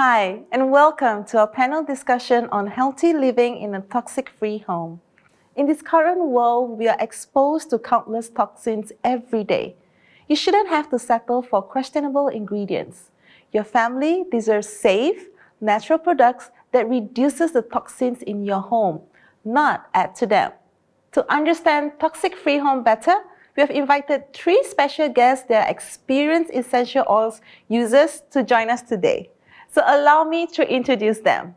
Hi, and welcome to our panel discussion on healthy living in a toxic-free home. In this current world, we are exposed to countless toxins every day. You shouldn't have to settle for questionable ingredients. Your family deserves safe, natural products that reduces the toxins in your home, not add to them. To understand toxic-free home better, we have invited 3 special guests that are experienced essential oils users to join us today. So allow me to introduce them.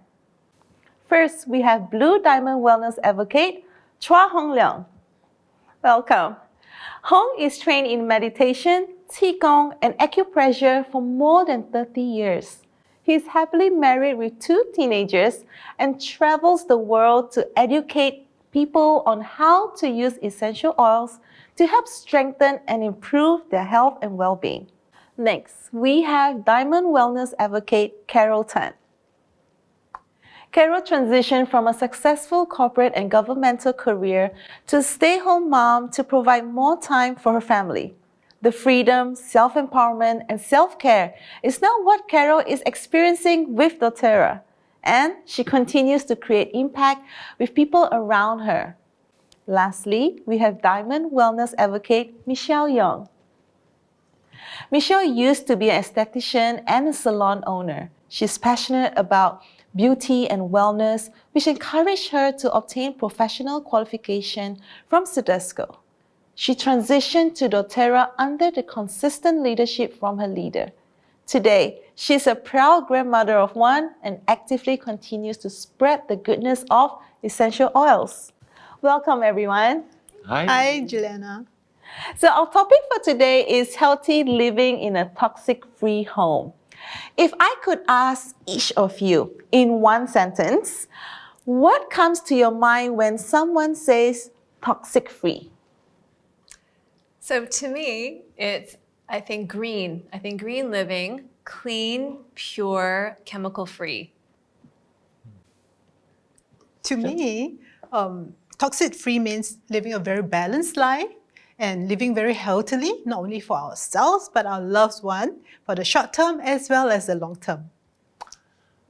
First, we have Blue Diamond Wellness Advocate, Chua Leong. Welcome. Hong is trained in meditation, Qigong, and acupressure for more than 30 years. He is happily married with 2 teenagers and travels the world to educate people on how to use essential oils to help strengthen and improve their health and well-being. Next, we have Diamond Wellness Advocate Carol Tan. Carol transitioned from a successful corporate and governmental career to a stay-home mom to provide more time for her family. The freedom, self-empowerment, and self-care is now what Carol is experiencing with doTERRA, and she continues to create impact with people around her. Lastly, we have Diamond Wellness Advocate Michelle Yong. Michelle used to be an esthetician and a salon owner. She's passionate about beauty and wellness, which encouraged her to obtain professional qualification from Sudesco. She transitioned to doTERRA under the consistent leadership from her leader. Today, she's a proud grandmother of 1 and actively continues to spread the goodness of essential oils. Welcome, everyone. Hi, Juliana. So our topic for today is healthy living in a toxic-free home. If I could ask each of you in 1 sentence, what comes to your mind when someone says toxic-free? So to me, it's, I think green living, clean, pure, chemical-free. To me, toxic-free means living a very balanced life and living very healthily, not only for ourselves, but our loved one, for the short term as well as the long term.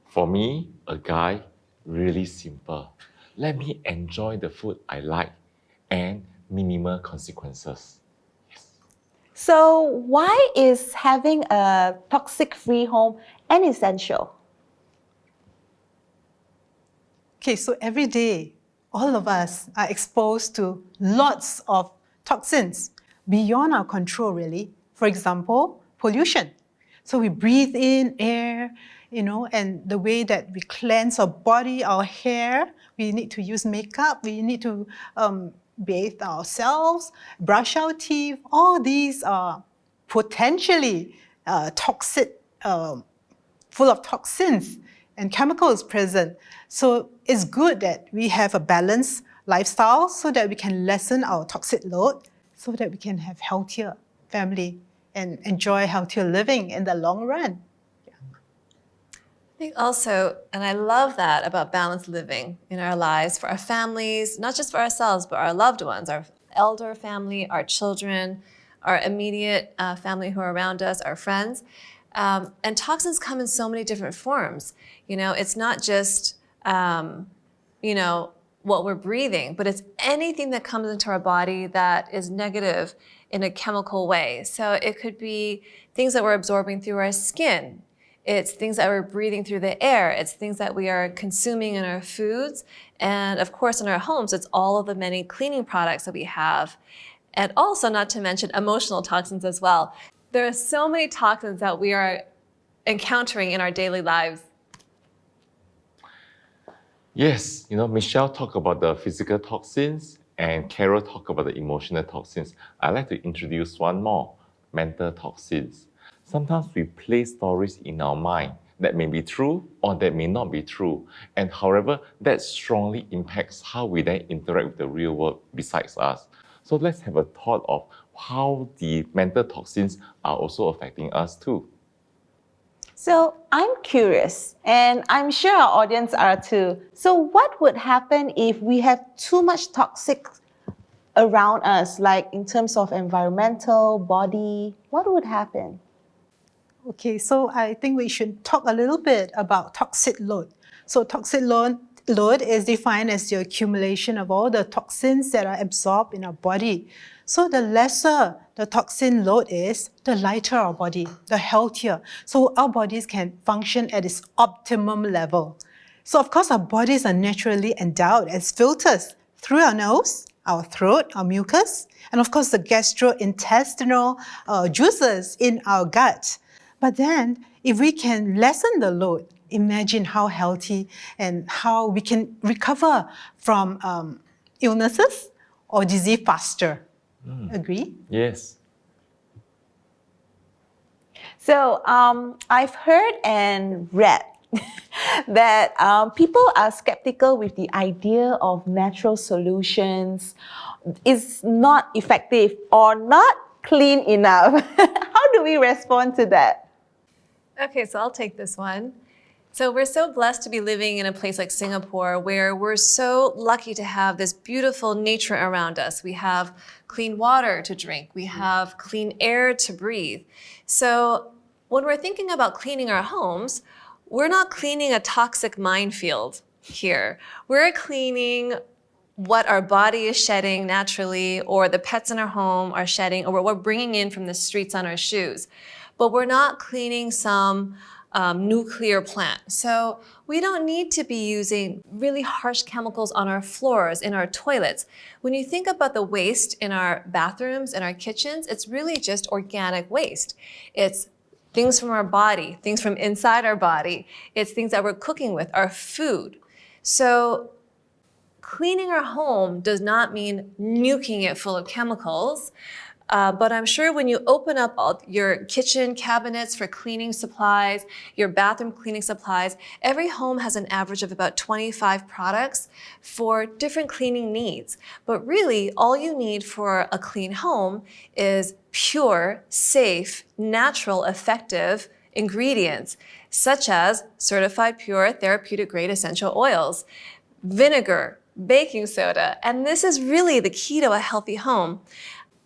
For me, a guy, really simple. Let me enjoy the food I like and minimal consequences. So why is having a toxic-free home an essential? Okay, so every day, all of us are exposed to lots of toxins beyond our control, really. For example, pollution. So we breathe in air, and the way that we cleanse our body, our hair, we need to use makeup, we need to bathe ourselves, brush our teeth. All these are potentially toxic, full of toxins and chemicals present. So it's good that we have a balanced lifestyle so that we can lessen our toxic load, so that we can have healthier family and enjoy healthier living in the long run. I think also, and I love that about balanced living in our lives, for our families, not just for ourselves, but our loved ones, our elder family, our children, our immediate family who are around us, our friends. And toxins come in so many different forms. It's not just, what we're breathing, but it's anything that comes into our body that is negative in a chemical way. So it could be things that we're absorbing through our skin. It's things that we're breathing through the air. It's things that we are consuming in our foods. And of course, in our homes, it's all of the many cleaning products that we have. And also, not to mention emotional toxins as well. There are so many toxins that we are encountering in our daily lives. Yes, Michelle talked about the physical toxins and Carol talked about the emotional toxins. I'd like to introduce one more, mental toxins. Sometimes we play stories in our mind that may be true or that may not be true. And however, that strongly impacts how we then interact with the real world besides us. So let's have a thought of how the mental toxins are also affecting us too. So I'm curious, and I'm sure our audience are too. So what would happen if we have too much toxic around us, like in terms of environmental, body? What would happen? Okay, so I think we should talk a little bit about toxic load. So toxic load is defined as the accumulation of all the toxins that are absorbed in our body. So the lesser the toxin load is, the lighter our body, the healthier. So our bodies can function at its optimum level. So of course our bodies are naturally endowed as filters through our nose, our throat, our mucus, and of course the gastrointestinal juices in our gut. But then, if we can lessen the load, imagine how healthy and how we can recover from illnesses or disease faster. Agree? Yes. So I've heard and read that people are skeptical with the idea of natural solutions is not effective or not clean enough. How do we respond to that? Okay, so I'll take this one. So we're so blessed to be living in a place like Singapore where we're so lucky to have this beautiful nature around us. We have clean water to drink. We have clean air to breathe. So when we're thinking about cleaning our homes, we're not cleaning a toxic minefield here. We're cleaning what our body is shedding naturally, or the pets in our home are shedding, or what we're bringing in from the streets on our shoes. But we're not cleaning some nuclear plant. So we don't need to be using really harsh chemicals on our floors, in our toilets. When you think about the waste in our bathrooms and our kitchens, it's really just organic waste. It's things from our body, things from inside our body. It's things that we're cooking with, our food. So cleaning our home does not mean nuking it full of chemicals. But I'm sure when you open up all your kitchen cabinets for cleaning supplies, your bathroom cleaning supplies, every home has an average of about 25 products for different cleaning needs. But really, all you need for a clean home is pure, safe, natural, effective ingredients, such as certified pure therapeutic grade essential oils, vinegar, baking soda, and this is really the key to a healthy home.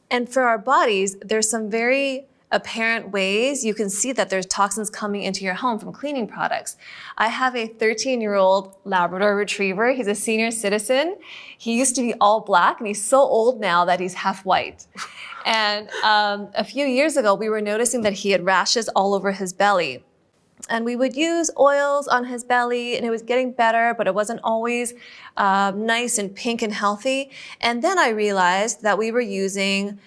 And for our bodies, there's some very apparent ways you can see that there's toxins coming into your home from cleaning products. I have a 13-year-old Labrador Retriever. He's a senior citizen. He used to be all black, and he's so old now that he's half white. And a few years ago, we were noticing that he had rashes all over his belly. And we would use oils on his belly, and it was getting better, but it wasn't always nice and pink and healthy. And then I realized that we were using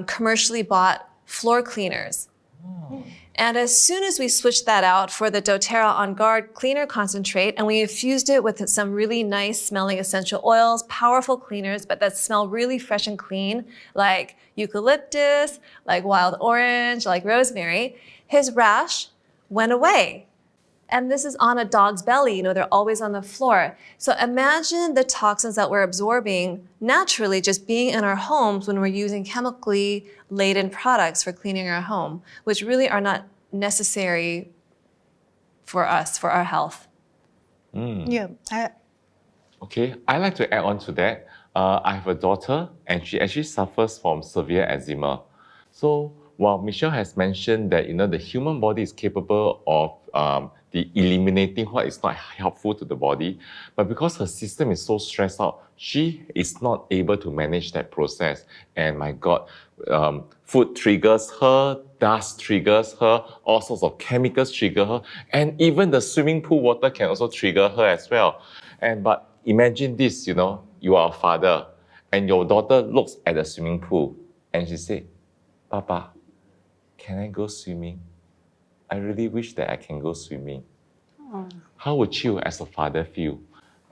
commercially bought floor cleaners. Oh. And as soon as we switched that out for the doTERRA On Guard cleaner concentrate, and we infused it with some really nice smelling essential oils, powerful cleaners, but that smell really fresh and clean, like eucalyptus, like wild orange, like rosemary, his rash went away. And this is on a dog's belly, they're always on the floor. So imagine the toxins that we're absorbing naturally just being in our homes when we're using chemically laden products for cleaning our home, which really are not necessary for us, for our health. Yeah. Okay, I like to add on to that. I have a daughter, and she actually suffers from severe eczema. So while Michelle has mentioned that the human body is capable of the eliminating what is not helpful to the body, but because her system is so stressed out, she is not able to manage that process. And my God, food triggers her, dust triggers her, all sorts of chemicals trigger her, and even the swimming pool water can also trigger her as well. But imagine this, you are a father, and your daughter looks at the swimming pool, and she said, "Papa, can I go swimming? I really wish that I can go swimming." Oh. How would you as a father feel?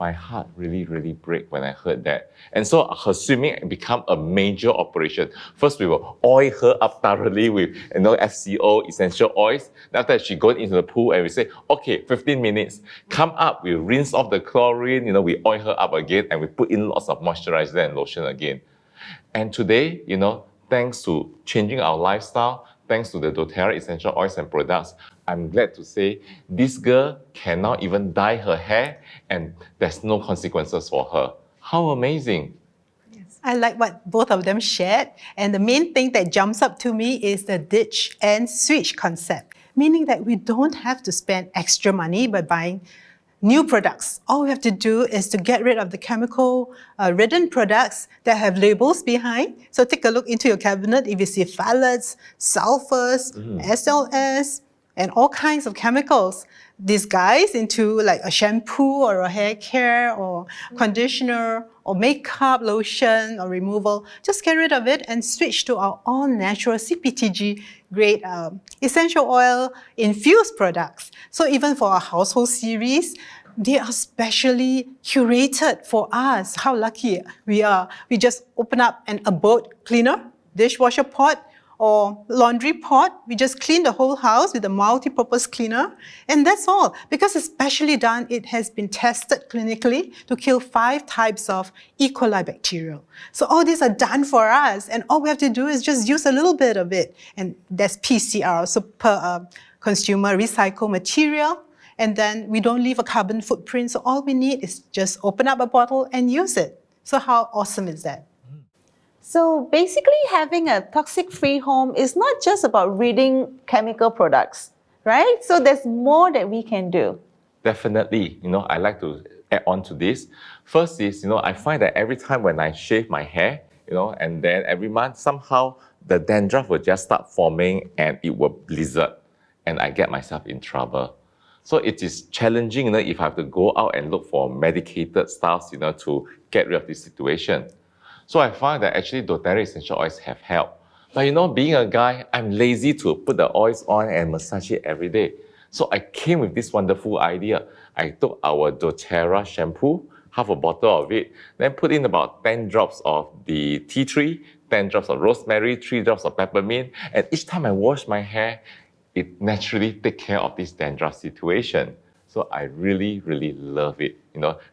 My heart really, really break when I heard that. And so her swimming become a major operation. First, we will oil her up thoroughly with FCO, essential oils. Then after that, she goes into the pool and we say, okay, 15 minutes. Come up, we rinse off the chlorine, we oil her up again and we put in lots of moisturizer and lotion again. And today, thanks to changing our lifestyle, thanks to the doTERRA essential oils and products, I'm glad to say this girl cannot even dye her hair and there's no consequences for her. How amazing. Yes. I like what both of them shared. And the main thing that jumps up to me is the ditch and switch concept. meaning that we don't have to spend extra money by buying new products. All we have to do is to get rid of the chemical-ridden products that have labels behind. So take a look into your cabinet. If you see phthalates, sulfurs, SLS, and all kinds of chemicals disguised into like a shampoo or a hair care or conditioner or makeup, lotion or removal, just get rid of it and switch to our all-natural CPTG grade essential oil infused products. So even for our household series, they are specially curated for us. How lucky we are. We just open up an abode cleaner, dishwasher pot, or laundry pot. We just clean the whole house with a multi-purpose cleaner, and that's all. Because it's specially done, it has been tested clinically to kill 5 types of E. coli bacteria. So all these are done for us, and all we have to do is just use a little bit of it. And that's PCR, so per consumer recycled material. And then we don't leave a carbon footprint, so all we need is just open up a bottle and use it. So how awesome is that? So basically, having a toxic-free home is not just about ridding chemical products, right? So there's more that we can do. Definitely, I like to add on to this. First is, I find that every time when I shave my hair, and then every month, somehow the dandruff will just start forming and it will blizzard, and I get myself in trouble. So it is challenging, if I have to go out and look for medicated stuff, to get rid of this situation. So I find that actually doTERRA essential oils have helped. But being a guy, I'm lazy to put the oils on and massage it every day. So I came with this wonderful idea. I took our doTERRA shampoo, half a bottle of it, then put in about 10 drops of the tea tree, 10 drops of rosemary, 3 drops of peppermint, and each time I wash my hair, it naturally takes care of this dandruff situation. So I really, really love it,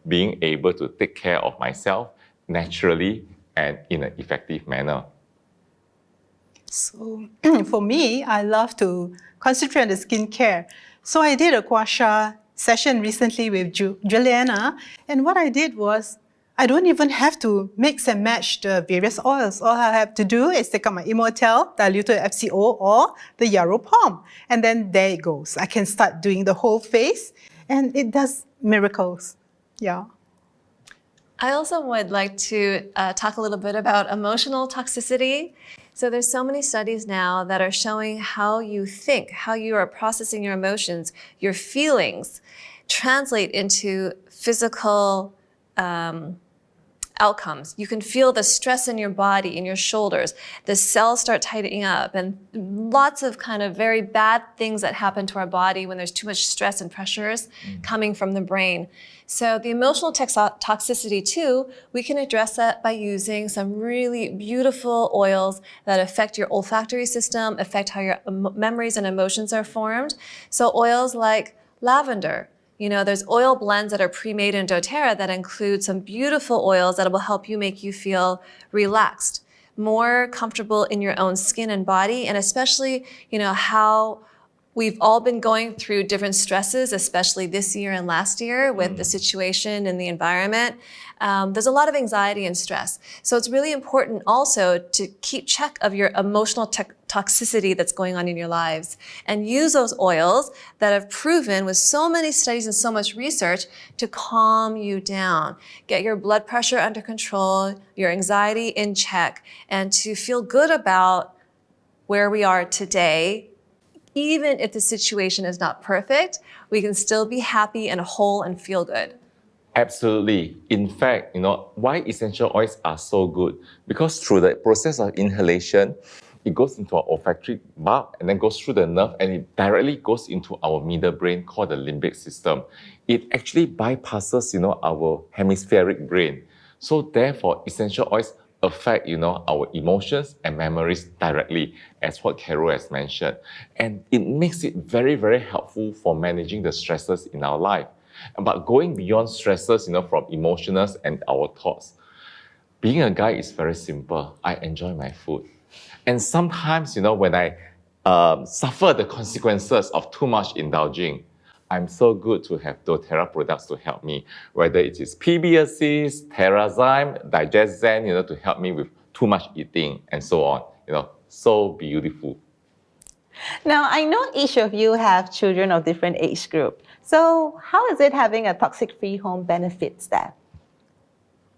being able to take care of myself naturally and in an effective manner. So for me, I love to concentrate on the skincare. So I did a gua sha session recently with Juliana, and what I did was I don't even have to mix and match the various oils. All I have to do is take out my Immortel, diluted FCO, or the Yarrow Palm, and then there it goes. I can start doing the whole face, and it does miracles. Yeah. I also would like to talk a little bit about emotional toxicity. So there's so many studies now that are showing how you think, how you are processing your emotions, your feelings translate into physical outcomes. You can feel the stress in your body, in your shoulders. The cells start tightening up, and lots of kind of very bad things that happen to our body when there's too much stress and pressures coming from the brain. So the emotional toxicity too, we can address that by using some really beautiful oils that affect your olfactory system, affect how your memories and emotions are formed. So oils like lavender. There's oil blends that are pre-made in doTERRA that include some beautiful oils that will help you make you feel relaxed, more comfortable in your own skin and body, and especially, how we've all been going through different stresses, especially this year and last year with the situation and the environment. There's a lot of anxiety and stress. So it's really important also to keep check of your emotional toxicity that's going on in your lives and use those oils that have proven with so many studies and so much research to calm you down, get your blood pressure under control, your anxiety in check, and to feel good about where we are today. Even if the situation is not perfect, we can still be happy and whole and feel good. Absolutely. In fact, why essential oils are so good? Because through the process of inhalation, it goes into our olfactory bulb and then goes through the nerve, and it directly goes into our middle brain called the limbic system. It actually bypasses, our hemispheric brain. So therefore, essential oils affect, our emotions and memories directly, as what Carol has mentioned. And it makes it very, very helpful for managing the stresses in our life. But going beyond stresses, from emotions and our thoughts, being a guy is very simple. I enjoy my food. And sometimes, when I suffer the consequences of too much indulging, I'm so good to have doTERRA products to help me, whether it is PBSCs, TerraZyme, DigestZen, to help me with too much eating and so on. So beautiful. Now, I know each of you have children of different age group. So how is it having a toxic-free home benefits that?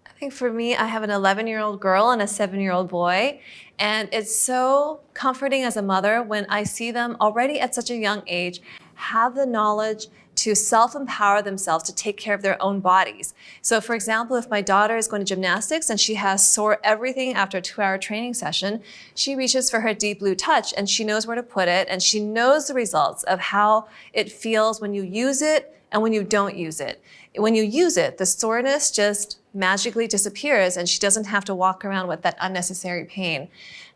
I think for me, I have an 11-year-old girl and a 7-year-old boy. And it's so comforting as a mother when I see them already at such a young age have the knowledge to self-empower themselves to take care of their own bodies. So for example, if my daughter is going to gymnastics and she has sore everything after a 2-hour training session, she reaches for her deep blue touch and she knows where to put it and she knows the results of how it feels when you use it and when you don't use it. When you use it, the soreness just magically disappears and she doesn't have to walk around with that unnecessary pain.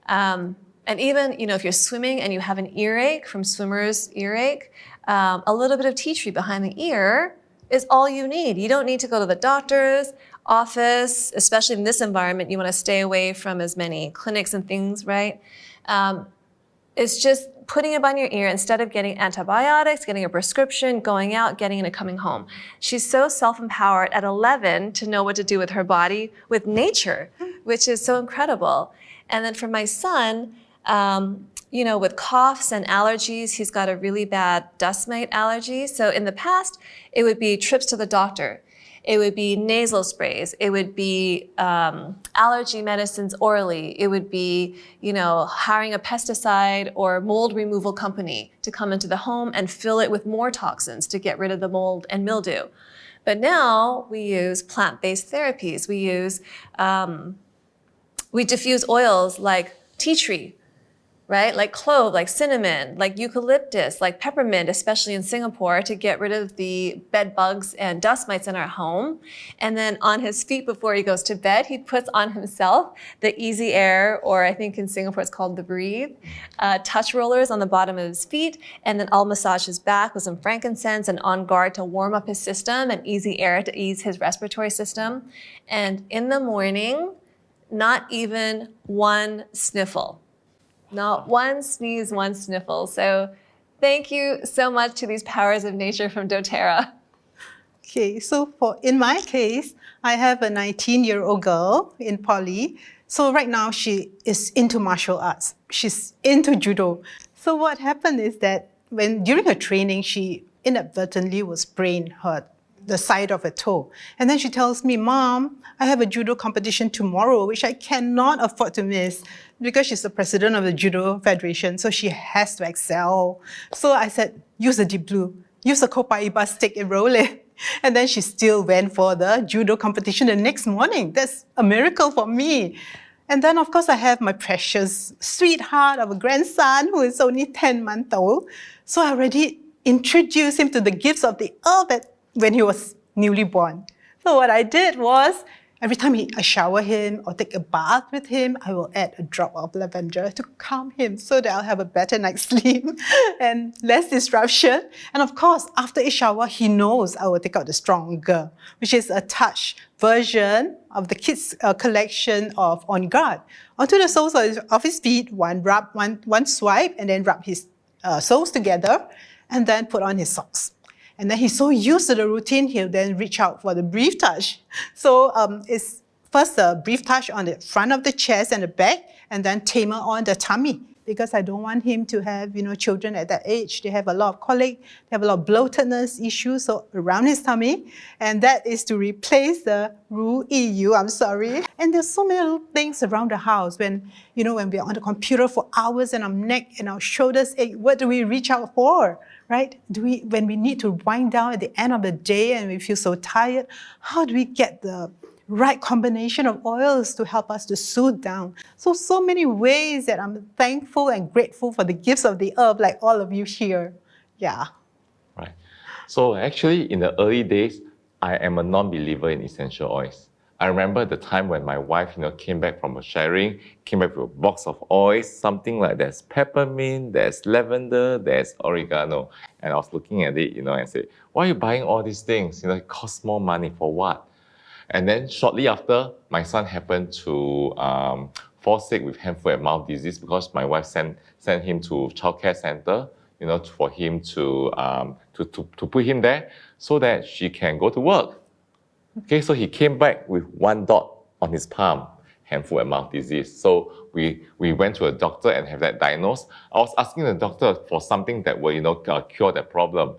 And even, if you're swimming and you have an earache from swimmer's earache, a little bit of tea tree behind the ear is all you need. You don't need to go to the doctor's office, especially in this environment. You want to stay away from as many clinics and things, right? It's just putting it on your ear instead of getting antibiotics, getting a prescription, going out, getting it and coming home. She's so self-empowered at 11 to know what to do with her body, with nature, which is so incredible. And then for my son, with coughs and allergies, he's got a really bad dust mite allergy. So in the past, it would be trips to the doctor. It would be nasal sprays. It would be allergy medicines orally. It would be, hiring a pesticide or mold removal company to come into the home and fill it with more toxins to get rid of the mold and mildew. But now we use plant-based therapies. We diffuse oils like tea tree, right? Like clove, like cinnamon, like eucalyptus, like peppermint, especially in Singapore, to get rid of the bed bugs and dust mites in our home. And then on his feet before he goes to bed, he puts on himself the Easy Air, or I think in Singapore it's called the Breathe, touch rollers on the bottom of his feet. And then I'll massage his back with some frankincense and On Guard to warm up his system and Easy Air to ease his respiratory system. And in the morning, not even one sniffle. Not one sneeze, one sniffle. So thank you so much to these powers of nature from doTERRA. Okay, so in my case, I have a 19-year-old girl in poly. So right now she is into martial arts. She's into judo. So what happened is that during her training, she inadvertently was sprained the side of her toe. And then she tells me, "Mom, I have a judo competition tomorrow, which I cannot afford to miss," because she's the president of the Judo Federation, so she has to excel. So I said, use the deep blue, use the copaiba stick and roll it. And then she still went for the judo competition the next morning. That's a miracle for me. And then, of course, I have my precious sweetheart of a grandson who is only 10 months old. So I already introduced him to the gifts of the earth when he was newly born. So what I did was, every time I shower him or take a bath with him, I will add a drop of lavender to calm him so that I'll have a better night's sleep and less disruption. And of course, after each shower, he knows I will take out the Stronger, which is a touch version of the kids' collection of On Guard. Onto the soles of his feet, one swipe, and then rub his soles together, and then put on his socks. And then he's so used to the routine, he'll then reach out for the brief touch. So it's first a brief touch on the front of the chest and the back, and then tamer on the tummy. Because I don't want him to have, children at that age. They have a lot of colic, they have a lot of bloatedness issues so around his tummy. And that is to replace the Ru EU, I'm sorry. And there's so many little things around the house when we're on the computer for hours and our neck and our shoulders ache, what do we reach out for? Right? When we need to wind down at the end of the day and we feel so tired, how do we get the right combination of oils to help us to soothe down? So many ways that I'm thankful and grateful for the gifts of the earth, like all of you here. Yeah. Right. So actually, in the early days, I am a non-believer in essential oils. I remember the time when my wife, came back from a sharing, came back with a box of oils, something like there's peppermint, there's lavender, there's oregano. And I was looking at it, and said, why are you buying all these things? It costs more money for what? And then shortly after, my son happened to fall sick with hand, foot, and mouth disease because my wife sent him to childcare center, for him to put him there so that she can go to work. Okay, so he came back with one dot on his palm. hand, foot, and mouth disease. So we went to a doctor and have that diagnosed. I was asking the doctor for something that will, cure that problem.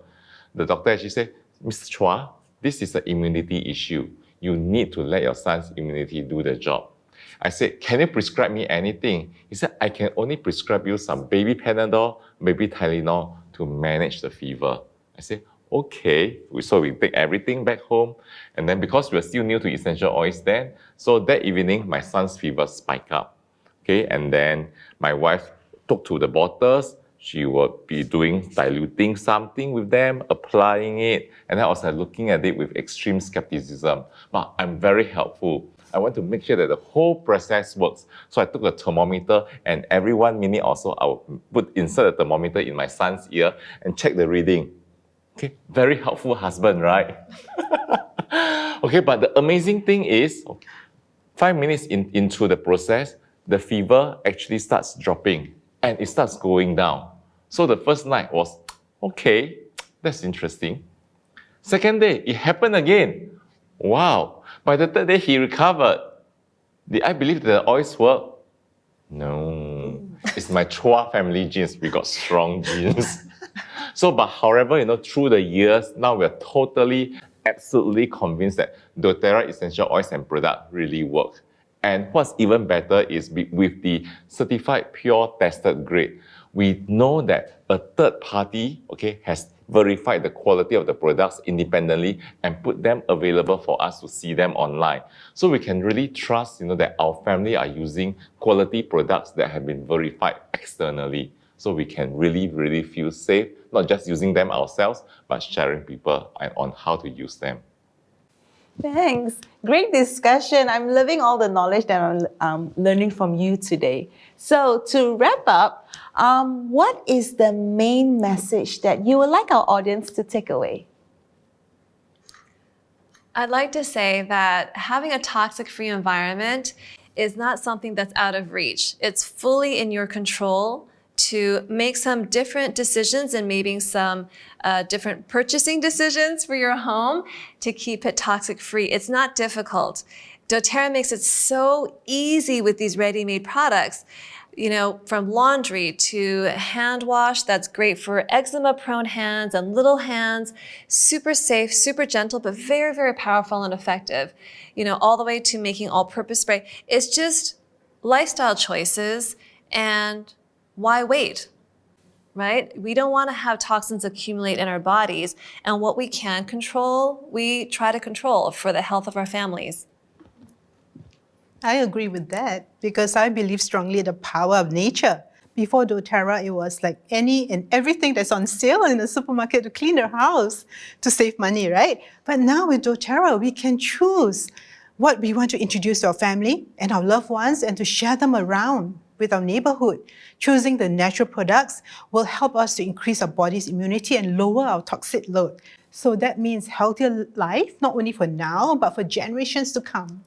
The doctor actually said, Mr. Chua, this is an immunity issue. You need to let your son's immunity do the job. I said, can you prescribe me anything? He said, I can only prescribe you some baby Panadol, baby Tylenol to manage the fever. I said, okay. So we take everything back home. And then because we were still new to essential oils then, so that evening, my son's fever spiked up. Okay, and then my wife took to the bottles. She would be diluting something with them, applying it. And I was looking at it with extreme skepticism. But I'm very helpful. I want to make sure that the whole process works. So I took a thermometer, and every 1 minute or so, I would insert a thermometer in my son's ear and check the reading. Okay, very helpful husband, right? Okay, but the amazing thing is, 5 minutes into the process, the fever actually starts dropping and it starts going down. So the first night was, okay, that's interesting. Second day, it happened again. Wow. By the third day, he recovered. Did I believe that the oils work? No. It's my Chua family genes. We got strong genes. So, but however, through the years, now we're totally, absolutely convinced that doTERRA essential oils and product really work. And what's even better is with the certified pure tested grade, we know that a third party, has verified the quality of the products independently and put them available for us to see them online. So we can really trust, that our family are using quality products that have been verified externally. So we can really, really feel safe, not just using them ourselves, but sharing people on how to use them. Thanks. Great discussion. I'm loving all the knowledge that I'm learning from you today. So to wrap up, what is the main message that you would like our audience to take away? I'd like to say that having a toxic-free environment is not something that's out of reach. It's fully in your control to make some different decisions and maybe some different purchasing decisions for your home to keep it toxic-free. It's not difficult. doTERRA makes it so easy with these ready-made products. From laundry to hand wash, that's great for eczema-prone hands and little hands. Super safe, super gentle, but very, very powerful and effective. All the way to making all-purpose spray. It's just lifestyle choices, and why wait, right? We don't want to have toxins accumulate in our bodies, and what we can control, we try to control for the health of our families. I agree with that because I believe strongly in the power of nature. Before doTERRA, it was like any and everything that's on sale in the supermarket to clean their house to save money, right? But now with doTERRA, we can choose what we want to introduce to our family and our loved ones and to share them around with our neighborhood. Choosing the natural products will help us to increase our body's immunity and lower our toxic load. So that means healthier life, not only for now, but for generations to come.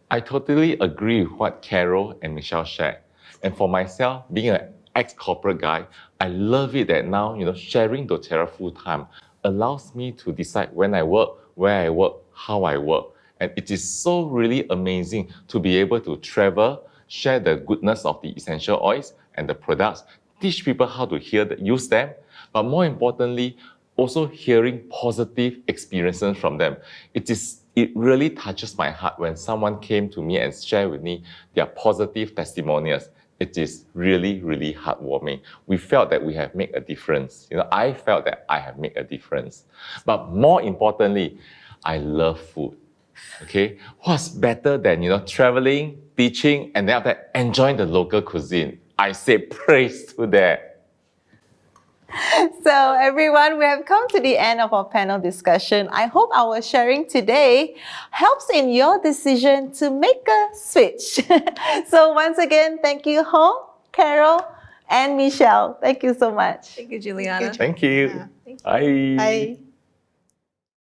I totally agree with what Carol and Michelle shared. And for myself, being an ex-corporate guy, I love it that now, sharing doTERRA full-time allows me to decide when I work, where I work, how I work. And it is so really amazing to be able to travel, share the goodness of the essential oils and the products, teach people how to use them, but more importantly, also hearing positive experiences from them. It really touches my heart when someone came to me and shared with me their positive testimonials. It is really, really heartwarming. We felt that we have made a difference. I felt that I have made a difference. But more importantly, I love food. Okay, what's better than traveling, teaching, and then after that, enjoying the local cuisine? I say praise to that. So everyone, we have come to the end of our panel discussion. I hope our sharing today helps in your decision to make a switch. So once again, thank you, Hong, Carol, and Michelle. Thank you so much. Thank you, Juliana. Thank you. Yeah. Bye. Bye.